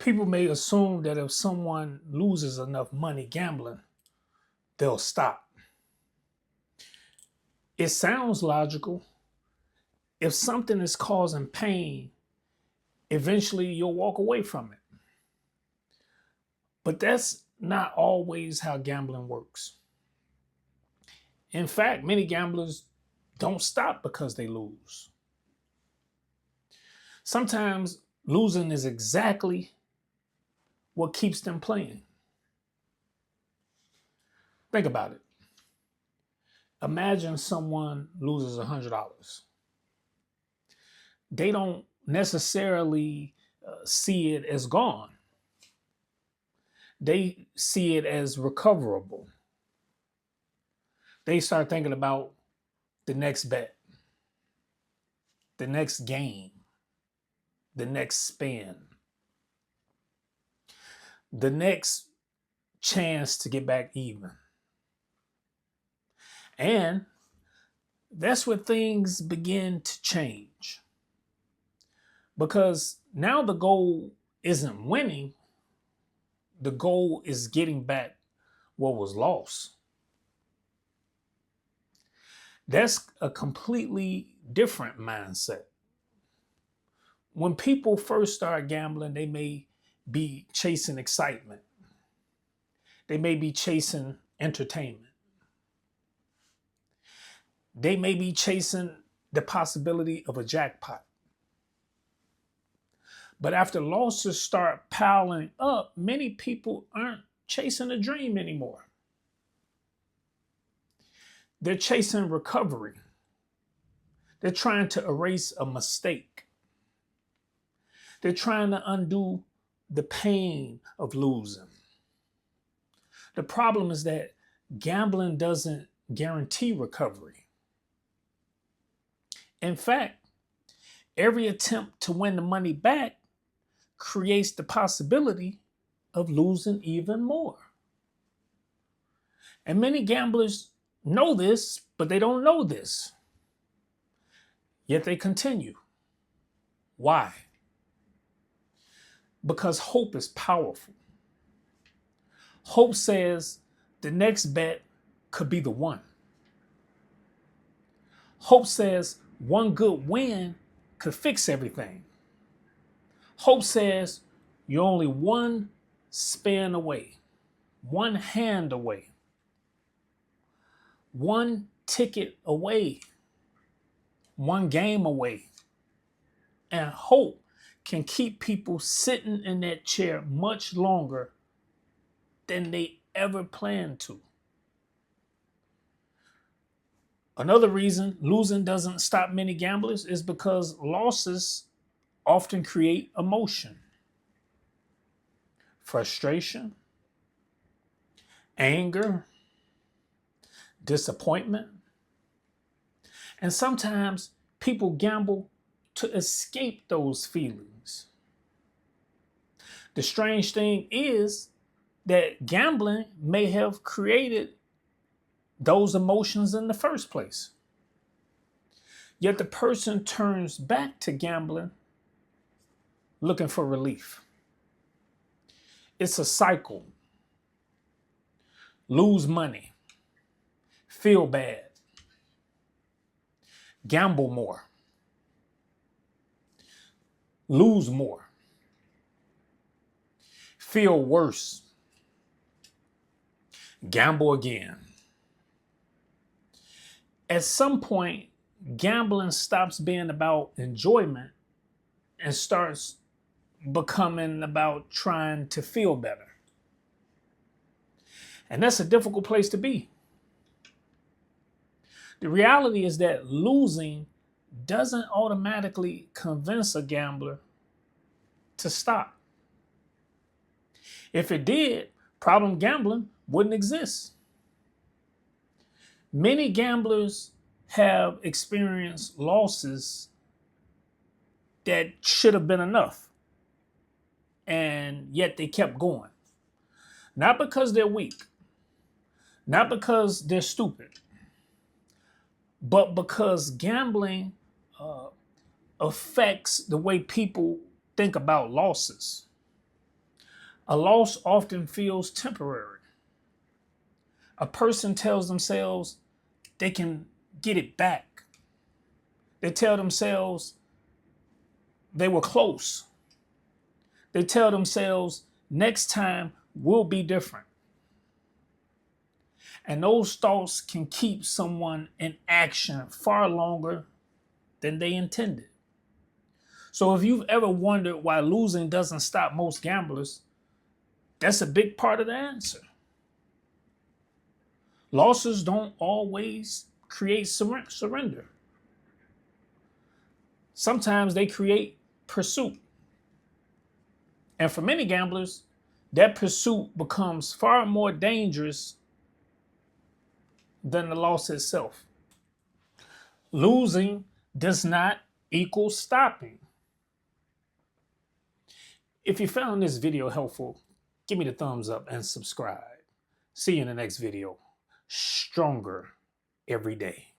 People may assume that if someone loses enough money gambling, they'll stop. It sounds logical. If something is causing pain, eventually you'll walk away from it. But that's not always how gambling works. In fact, many gamblers don't stop because they lose. Sometimes losing is exactly what keeps them playing. Think about it. Imagine someone loses $100. They don't necessarily see it as gone, they see it as recoverable. They start thinking about the next bet, the next game, the next spin, the next chance to get back even. And that's where things begin to change. Because now the goal isn't winning, the goal is getting back what was lost. That's a completely different mindset. When people first start gambling, they may be chasing excitement, they may be chasing entertainment, they may be chasing the possibility of a jackpot. But after losses start piling up, many people aren't chasing a dream anymore. They're chasing recovery. They're trying to erase a mistake. They're trying to undo the pain of losing. The problem is that gambling doesn't guarantee recovery. In fact, every attempt to win the money back creates the possibility of losing even more. And many gamblers know this, but they don't know this. Yet they continue. Why? Because hope is powerful. Hope says the next bet could be the one. Hope says one good win could fix everything. Hope says you're only one spin away, one hand away, one ticket away, one game away. And hope can keep people sitting in that chair much longer than they ever planned to. Another reason losing doesn't stop many gamblers is because losses often create emotion, frustration, anger, disappointment. And sometimes people gamble to escape those feelings. The strange thing is that gambling may have created those emotions in the first place. Yet the person turns back to gambling looking for relief. It's a cycle. Lose money, feel bad, gamble more, lose more, feel worse, gamble again. At some point, gambling stops being about enjoyment and starts becoming about trying to feel better. And that's a difficult place to be. The reality is that losing doesn't automatically convince a gambler to stop. If it did, problem gambling wouldn't exist. Many gamblers have experienced losses that should have been enough, and yet they kept going. Not because they're weak, not because they're stupid, but because gambling affects the way people think about losses. A loss often feels temporary. A person tells themselves they can get it back. They tell themselves they were close. They tell themselves next time will be different. And those thoughts can keep someone in action far longer than they intended. So if you've ever wondered why losing doesn't stop most gamblers, that's a big part of the answer. Losses don't always create surrender. Sometimes they create pursuit. And for many gamblers, that pursuit becomes far more dangerous than the loss itself. Losing does not equal stopping. If you found this video helpful, give me the thumbs up and subscribe. See you in the next video. Stronger every day.